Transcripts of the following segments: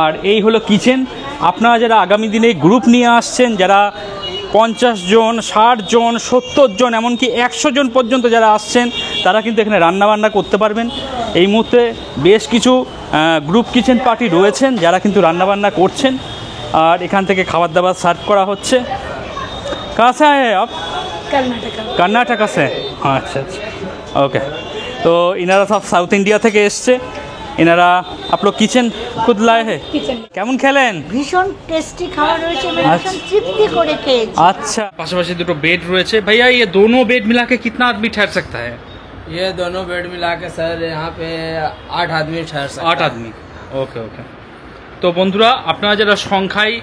আর এই হলো কিচেন। আপনারা যারা আগামী দিনে গ্রুপ নিয়ে আসছেন, যারা 50 জন, 60 জন, 70 জন, এমনকি 100 জন পর্যন্ত যারা আসছেন, তারা কিন্তু এখানে রান্নাবান্না করতে পারবেন। এই মুহূর্তে বেশ কিছু গ্রুপ কিচেন পার্টি রয়েছেন যারা কিন্তু রান্নাবান্না করছেন, আর এখান থেকে খাবার দাবার সার্ভ করা হচ্ছে। कहाँ से आए हैं आप? कर्नाटका से। আচ্ছা আচ্ছা, ওকে। তো ইনারা সব সাউথ ইন্ডিয়া থেকে এসছে। ইনারা আপনার কিচেন খুদ লায়ে হে। কেমন খেলেন? ভীষণ টেস্টি খাবার রয়েছে, ভীষণ তৃপ্তি করে খেয়েছি। अच्छा, পাশাপাশি দুটো বেড রয়েছে। भैया ये दोनों बेड मिला के कितना आदमी ठहर सकता है? ये दोनों बेड मिला के सर यहाँ पे 8 आदमी ठहर सकते हैं। 8 आदमी, ওকে ওকে। তো বন্ধুরা, আপনারা যারা সংখ্যায়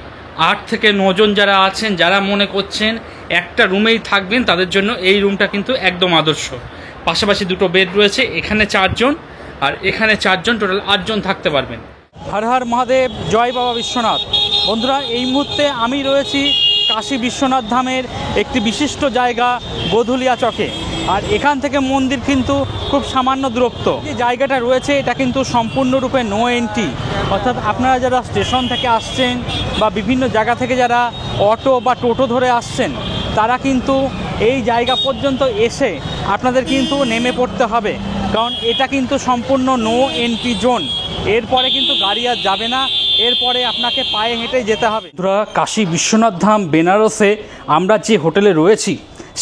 8 থেকে 9 জন যারা আছেন, যারা মনে করছেন একটা রুমেই থাকবেন, তাদের জন্য এই রুমটা কিন্তু একদম আদর্শ। পাশাপাশি দুটো বেড রয়েছে, এখানে 4 জন আর এখানে 4 জন, টোটাল 8 জন থাকতে পারবেন। হর হর মহাদেব, জয় বাবা বিশ্বনাথ। বন্ধুরা, এই মুহূর্তে আমি রয়েছি কাশী বিশ্বনাথ ধামের একটি বিশিষ্ট জায়গা গোধুলিয়া চকে, আর এখান থেকে মন্দির কিন্তু খুব সামান্য দূরত্ব। যে জায়গাটা রয়েছে এটা কিন্তু সম্পূর্ণরূপে নো এন্ট্রি, অর্থাৎ আপনারা যারা স্টেশন থেকে আসছেন বা বিভিন্ন জায়গা থেকে যারা অটো বা টোটো ধরে আসছেন, তারা কিন্তু এই জায়গা পর্যন্ত এসে আপনাদের কিন্তু নেমে পড়তে হবে, কারণ এটা কিন্তু সম্পূর্ণ নো এন্ট্রি জোন। এরপরে কিন্তু গাড়ি আর যাবে না, এরপরে আপনাকে পায়ে হেঁটে যেতে হবে। বন্ধুরা, কাশী বিশ্বনাথ ধাম বেনারসে আমরা যে হোটেলে রয়েছি,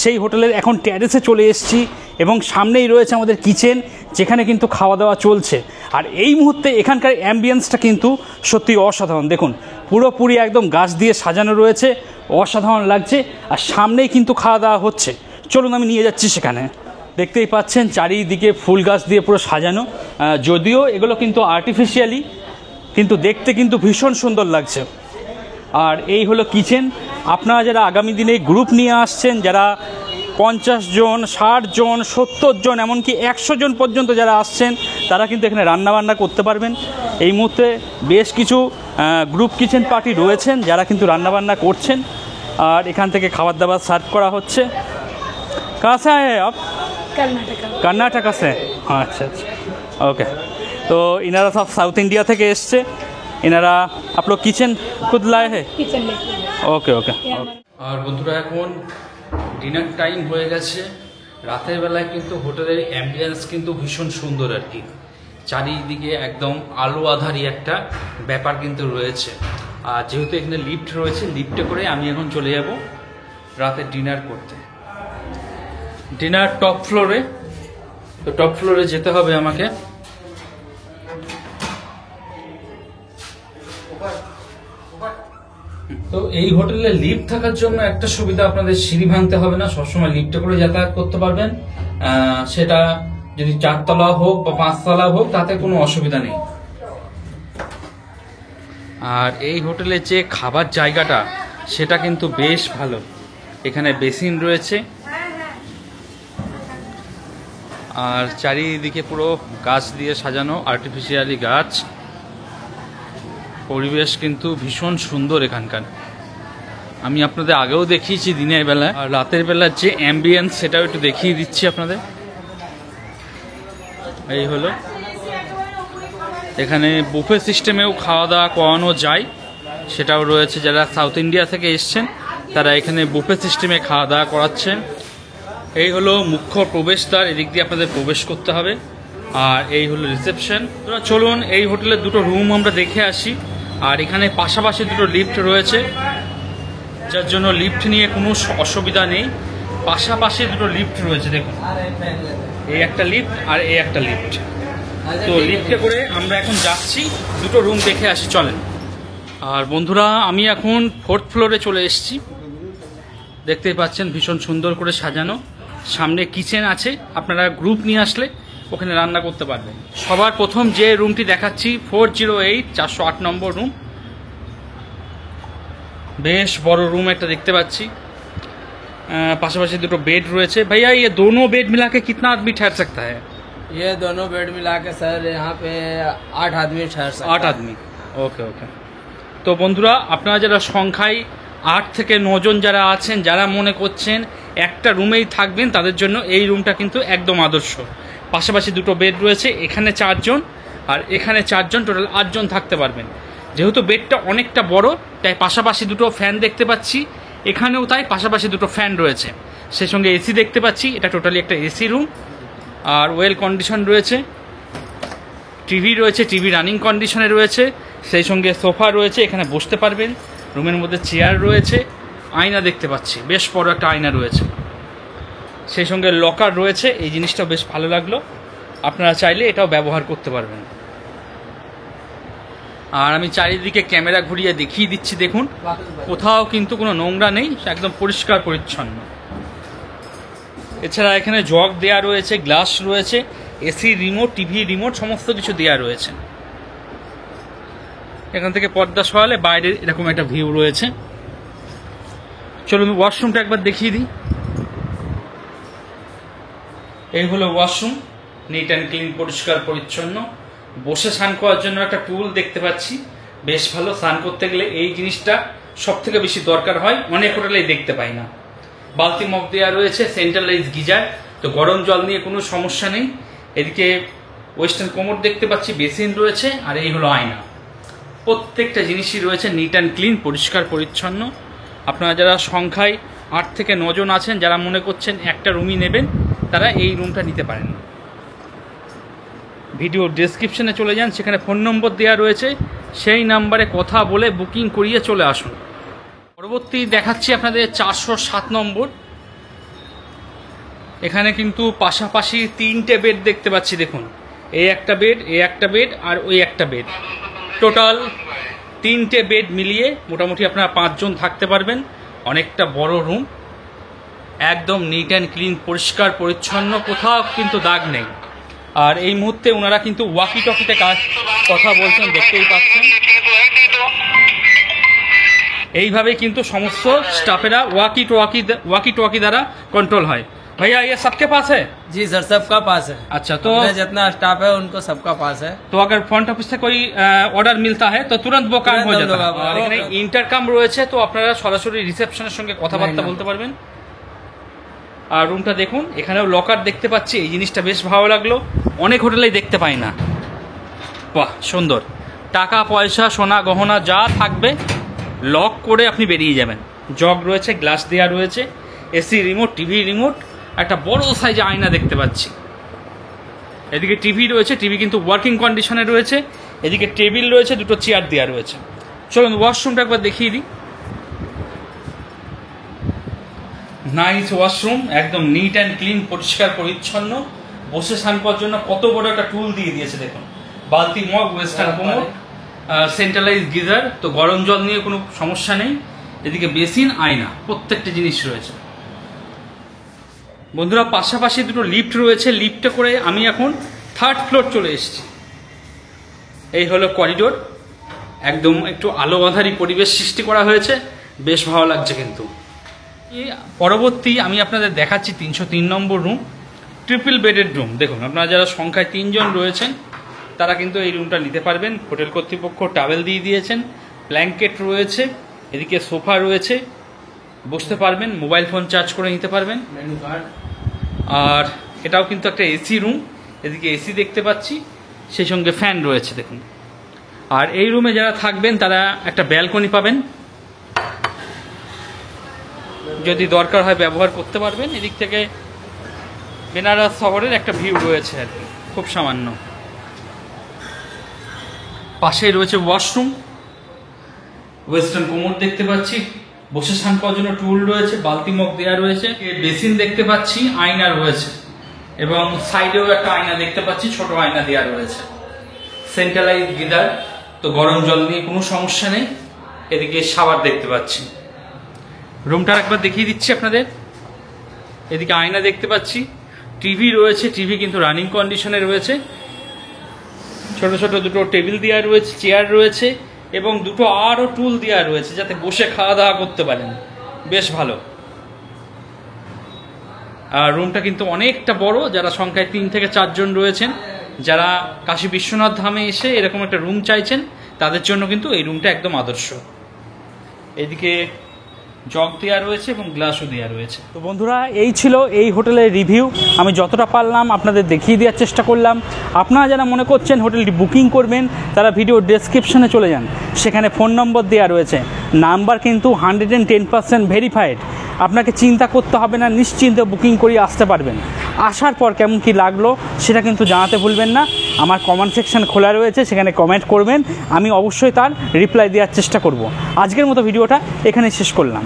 সেই হোটেলের এখন ট্যারেসে চলে এসেছি এবং সামনেই রয়েছে আমাদের কিচেন, যেখানে কিন্তু খাওয়া দাওয়া চলছে। আর এই মুহূর্তে এখানকার অ্যাম্বিয়েন্সটা কিন্তু সত্যি অসাধারণ। দেখুন, পুরোপুরি একদম গাছ দিয়ে সাজানো রয়েছে, অসাধারণ লাগছে। আর সামনেই কিন্তু খাওয়া দাওয়া হচ্ছে। চলুন আমি নিয়ে যাচ্ছি সেখানে। দেখতেই পাচ্ছেন চারিদিকে ফুল গাছ দিয়ে পুরো সাজানো, যদিও এগুলো কিন্তু আর্টিফিশিয়ালি, কিন্তু দেখতে কিন্তু ভীষণ সুন্দর লাগছে। আর এই হলো কিচেন। আপনারা যারা আগামী দিনে গ্রুপ নিয়ে আসছেন, যারা 50 জন, 60 জন, 70 জন, এমনকি 100 জন পর্যন্ত যারা আসছেন, তারা কিন্তু এখানে রান্নাবান্না করতে পারবেন। এই মুহূর্তে বেশ কিছু গ্রুপ কিচেন পার্টি রয়েছেন যারা কিন্তু রান্নাবান্না করছেন, আর এখান থেকে খাবার দাবার সার্ভ করা হচ্ছে। कहाँ से आए हैं आप? कर्नाटका से। আচ্ছা আচ্ছা, ওকে। তো ইনারা সব সাউথ ইন্ডিয়া থেকে এসছে। ইনারা আপনার কিচেন খুদ লায়ে হে। ওকে ওকে। আর বন্ধুরা, এখন ডিনার টাইম হয়ে গেছে। রাতের বেলায় কিন্তু হোটেলের অ্যাম্বিয়েন্স কিন্তু ভীষণ সুন্দর আর কি, চারিদিকে একদম আলো আধারি একটা ব্যাপার কিন্তু রয়েছে। আর যেহেতু এখানে লিফট রয়েছে, লিফটে করে আমি এখন চলে যাব রাতের ডিনার করতে। ডিনার টপ ফ্লোরে, তো টপ ফ্লোরে যেতে হবে আমাকে। তো এই হোটেলে লিফট থাকার জন্য একটা সুবিধা, আপনাদের সিঁড়ি ভাঙতে হবে না, সবসময় লিফটে করে যাতায়াত করতে পারবেন। সেটা যদি 4 তলা হোক বা 5 তলা হোক, তাতে কোনো অসুবিধা নেই। আর এই হোটেলে যে খাবার জায়গাটা, সেটা কিন্তু বেশ ভালো। এখানে বেসিন রয়েছে, আর চারিদিকে পুরো গাছ দিয়ে সাজানো, আর্টিফিশিয়ালি গাছ। পরিবেশ কিন্তু ভীষণ সুন্দর এখানকার। আমি আপনাদের আগেও দেখিয়েছি দিনের বেলা, আর রাতের বেলার যে অ্যাম্বিয়েন্স সেটাও একটু দেখিয়ে দিচ্ছি আপনাদের। এই হলো, এখানে বুফে সিস্টেমেও খাওয়া দাওয়া করানো যায়, সেটাও রয়েছে। যারা সাউথ ইন্ডিয়া থেকে এসছেন, তারা এখানে বুফে সিস্টেমে খাওয়া দাওয়া করাচ্ছেন। এই হলো মুখ্য প্রবেশদ্বার, এদিক দিয়ে আপনাদের প্রবেশ করতে হবে। আর এই হলো রিসেপশন। চলুন এই হোটেলের দুটো রুম আমরা দেখে আসি। আর এখানে পাশাপাশি দুটো লিফট রয়েছে, যার জন্য লিফট নিয়ে কোনো অসুবিধা নেই। পাশাপাশি দুটো লিফট রয়েছে, দেখুন, এই একটা লিফট আর এই একটা লিফট। তো লিফটে করে আমরা এখন যাচ্ছি, দুটো রুম দেখে আসি, চলেন। আর বন্ধুরা, আমি এখন 4th ফ্লোরে চলে এসেছি। দেখতেই পাচ্ছেন ভীষণ সুন্দর করে সাজানো। সামনে কিচেন আছে, আপনারা গ্রুপ নিয়ে আসলে ওখানে রান্না করতে পারবেন। সবার প্রথম যে রুমটি দেখাচ্ছি 408, 408 নম্বর রুম। বেশ বড় রুম একটা দেখতে পাচ্ছি। पास दुटो बेड रही है। भैया ये दोनों बेड मिला के कितना आदमी ठहर सकता है? ये दोनों बेड मिला के सर यहाँ पे 8 आदमी ठहर सकते हैं। 8 आदमी, ओके ओके। तो बंधुरा আপনারা যারা সংখ্যায় 8 থেকে 9 জন যারা আছেন, যারা মনে করছেন একটা রুমেই থাকবেন, তাদের জন্য এই রুমটা কিন্তু একদম আদর্শ। পাশাপাশি দুটো বেড রয়েছে, এখানে 4 জন আর এখানে 4 জন, টোটাল 8 জন থাকতে পারবেন। যেহেতু বেডটা অনেকটা বড়, তাই পাশাপাশি দুটো ফ্যান দেখতে পাচ্ছি, এখানেও তাই পাশাপাশি দুটো ফ্যান রয়েছে, সেই সঙ্গে এসি দেখতে পাচ্ছি। এটা টোটালি একটা AC room, are well condition রয়েছে। টিভি রয়েছে, টিভি রানিং কন্ডিশনে রয়েছে, সেই সঙ্গে সোফা রয়েছে, এখানে বসতে পারবেন। রুমের মধ্যে চেয়ার রয়েছে, আয়না দেখতে পাচ্ছি, বেশ বড় একটা আয়না রয়েছে, সেই সঙ্গে লকার রয়েছে। এই জিনিসটা বেশ ভালো লাগলো, আপনারা চাইলে এটাও ব্যবহার করতে পারবেন। আর আমি চারিদিকে ক্যামেরা ঘুরিয়ে দেখিয়ে দিচ্ছি, দেখুন কোথাও কিন্তু কোনো নোংরা নেই, একদম পরিষ্কার পরিচ্ছন্ন। এছাড়া এখানে জগ দেয়া রয়েছে, গ্লাস রয়েছে, এসি রিমোট, টিভি রিমোট, সমস্ত কিছু দেয়া রয়েছে। এখান থেকে পর্দা সরালে বাইরের এরকম একটা ভিউ রয়েছে। চলুন ওয়াশরুমটা একবার দেখিয়ে দিই। এই হলো ওয়াশরুম, নিট অ্যান্ড ক্লিন, পরিষ্কার পরিচ্ছন্ন। বসে স্নান করার জন্য একটা টুল দেখতে পাচ্ছি, বেশ ভালো। স্নান করতে গেলে এই জিনিসটা সব থেকে বেশি দরকার হয়, অনেক হোটেলেই দেখতে পাই না। বালতি মগ দেওয়া রয়েছে, সেন্ট্রালাইজ গিজার, তো গরম জল নিয়ে কোনো সমস্যা নেই। এদিকে ওয়েস্টার্ন কোমোড দেখতে পাচ্ছি, বেসিন রয়েছে, আর এই হলো আয়না। প্রত্যেকটা জিনিসই রয়েছে নিট অ্যান্ড ক্লিন, পরিষ্কার পরিচ্ছন্ন। আপনারা যারা সংখ্যায় 8 থেকে 9 জন আছেন, যারা মনে করছেন একটা রুমই নেবেন, তারা এই রুমটা নিতে পারেন। ভিডিও ডেসক্রিপশনে চলে যান, সেখানে ফোন নম্বর দেওয়া রয়েছে, সেই নাম্বারে কথা বলে বুকিং করিয়ে চলে আসুন। পরবর্তী দেখাচ্ছি আপনাদের 407 নম্বর। এখানে কিন্তু পাশাপাশি 3টে বেড দেখতে পাচ্ছি, দেখুন এই একটা বেড, এই একটা বেড, আর ওই একটা বেড, টোটাল 3টে বেড মিলিয়ে মোটামুটি আপনারা 5 জন থাকতে পারবেন। অনেকটা বড় রুম, একদম নিট অ্যান্ড ক্লিন, পরিষ্কার পরিচ্ছন্ন, কোথাও কিন্তু দাগ নেই। আর এই মুহূর্তে ওনারা কিন্তু ওয়াকি টকিতে কথা বলছেন, দেখতেই পাচ্ছেন। এইভাবে কিন্তু সমস্ত স্টাফেরা ওয়াকি টকি দ্বারা কন্ট্রোল হয়। भैया ये सबके पास है? जी सर, सबका पास है। अच्छा, तो जितना स्टाफ है उनको सबका पास है। तो अगर फ्रंट ऑफिस से कोई ऑर्डर मिलता है तो तुरंत वो काम हो जाता है। আর এখানে ইন্টারকাম রয়েছে, তো আপনারা সরাসরি রিসেপশনের সঙ্গে কথাবার্তা বলতে পারবেন। আর রুমটা দেখুন, এখানেও লকার দেখতে পাচ্ছি, এই জিনিসটা বেশ ভালো লাগলো, অনেক হোটেলেই দেখতে পাই না। বাহ, সুন্দর। টাকা পয়সা সোনা গহনা যা থাকবে লক করে আপনি বেরিয়ে যাবেন। জগ রয়েছে, গ্লাস দেওয়া রয়েছে, এসি রিমোট, টিভি রিমোট, একটা বড় সাইজে আয়না দেখতে পাচ্ছি। এদিকে টিভি রয়েছে, টিভি কিন্তু ওয়ার্কিং কন্ডিশনে রয়েছে। এদিকে টেবিল রয়েছে, দুটো চেয়ার দেওয়া রয়েছে। চলুন ওয়াশরুমটা একবার দেখিয়ে দিই। নাইস ওয়াশরুম, একদম নিট অ্যান্ড ক্লিন, পরিষ্কার পরিচ্ছন্ন। বসে স্নান করার জন্য কত বড় একটা টুল দিয়ে দিয়েছে, দেখুন বালতি mug, western commode, centralize geyser, তো গরম জল নিয়ে কোনো সমস্যা নেই। এদিকে বেসিন, আয়না, প্রত্যেকটা জিনিস রয়েছে। বন্ধুরা পাশাপাশি দুটো লিফট রয়েছে, লিফটে করে আমি এখন 3rd ফ্লোর চলে এসেছি। এই হলো করিডোর, একদম একটু আলো আঁধারি পরিবেশ সৃষ্টি করা হয়েছে, বেশ ভালো লাগছে। কিন্তু পরবর্তী আমি আপনাদের দেখাচ্ছি 303 নম্বর রুম, ট্রিপল বেডেড রুম। দেখুন আপনারা যারা সংখ্যায় 3 জন রয়েছেন, তারা কিন্তু এই রুমটা নিতে পারবেন। হোটেল কর্তৃপক্ষ টাওয়েল দিয়ে দিয়েছেন, ব্ল্যাঙ্কেট রয়েছে, এদিকে সোফা রয়েছে, বসতে পারবেন, মোবাইল ফোন চার্জ করে নিতে পারবেন। Menu card. আর এটাও কিন্তু একটা এসি রুম, এদিকে এসি দেখতে পাচ্ছি, সেই সঙ্গে ফ্যান রয়েছে দেখুন। আর এই রুমে যারা থাকবেন তারা একটা ব্যালকনি পাবেন, যদি দরকার হয় ব্যবহার করতে পারবেন। এদিক থেকে বেনারস শহরের একটা ভিউ রয়েছে আর কি, খুব সামান্য। পাশেই রয়েছে ওয়াশরুম, ওয়েস্টার্ন কোমোড দেখতে পাচ্ছি, বসে স্নান করার জন্য টুল রয়েছে, বালতি মগ দেওয়া রয়েছে, বেসিন দেখতে পাচ্ছি, আয়না রয়েছে, এবং সাইডেও একটা আয়না দেখতে পাচ্ছি, ছোট আয়না দেওয়া রয়েছে। সেন্ট্রালাইজ গিজার, তো গরম জল নিয়ে কোনো সমস্যা নেই। এদিকে শাওয়ার দেখতে পাচ্ছি। রুমটা একবার দেখিয়ে দিচ্ছি আপনাদের। এদিকে আয়না দেখতে পাচ্ছি, টিভি রয়েছে, টিভি কিন্তু রানিং কন্ডিশনে রয়েছে, ছোট ছোট দুটো টেবিল দেওয়া রয়েছে, চেয়ার রয়েছে, এবং দুটো আরও টুল দেওয়া রয়েছে যাতে বসে খাওয়া দাওয়া করতে পারেন, বেশ ভালো। আর রুমটা কিন্তু অনেকটা বড়। যারা সংখ্যায় 3 থেকে 4 জন রয়েছেন, যারা কাশী বিশ্বনাথ ধামে এসে এরকম একটা রুম চাইছেন, তাদের জন্য কিন্তু এই রুমটা একদম আদর্শ। এদিকে জগ দেওয়া রয়েছে এবং গ্লাসও দেওয়া রয়েছে। তো বন্ধুরা, এই ছিল এই হোটেলের রিভিউ। আমি যতটা পারলাম আপনাদের দেখিয়ে দেওয়ার চেষ্টা করলাম। আপনারা যারা মনে করছেন হোটেলটি বুকিং করবেন, তারা ভিডিও ডেসক্রিপশনে চলে যান, সেখানে ফোন নম্বর দেওয়া রয়েছে। নাম্বার কিন্তু 110% ভেরিফাইড। আপনাকে চিন্তা করতে হবে না, নিশ্চিন্তে বুকিং করিয়ে আসতে পারবেন। আসার পর কেমন কি লাগলো সেটা কিন্তু জানাতে ভুলবেন না। আমার কমেন্ট সেকশন খোলা রয়েছে, সেখানে কমেন্ট করবেন, আমি অবশ্যই তার রিপ্লাই দেওয়ার চেষ্টা করব। আজকের মতো ভিডিওটা এখানে শেষ করলাম।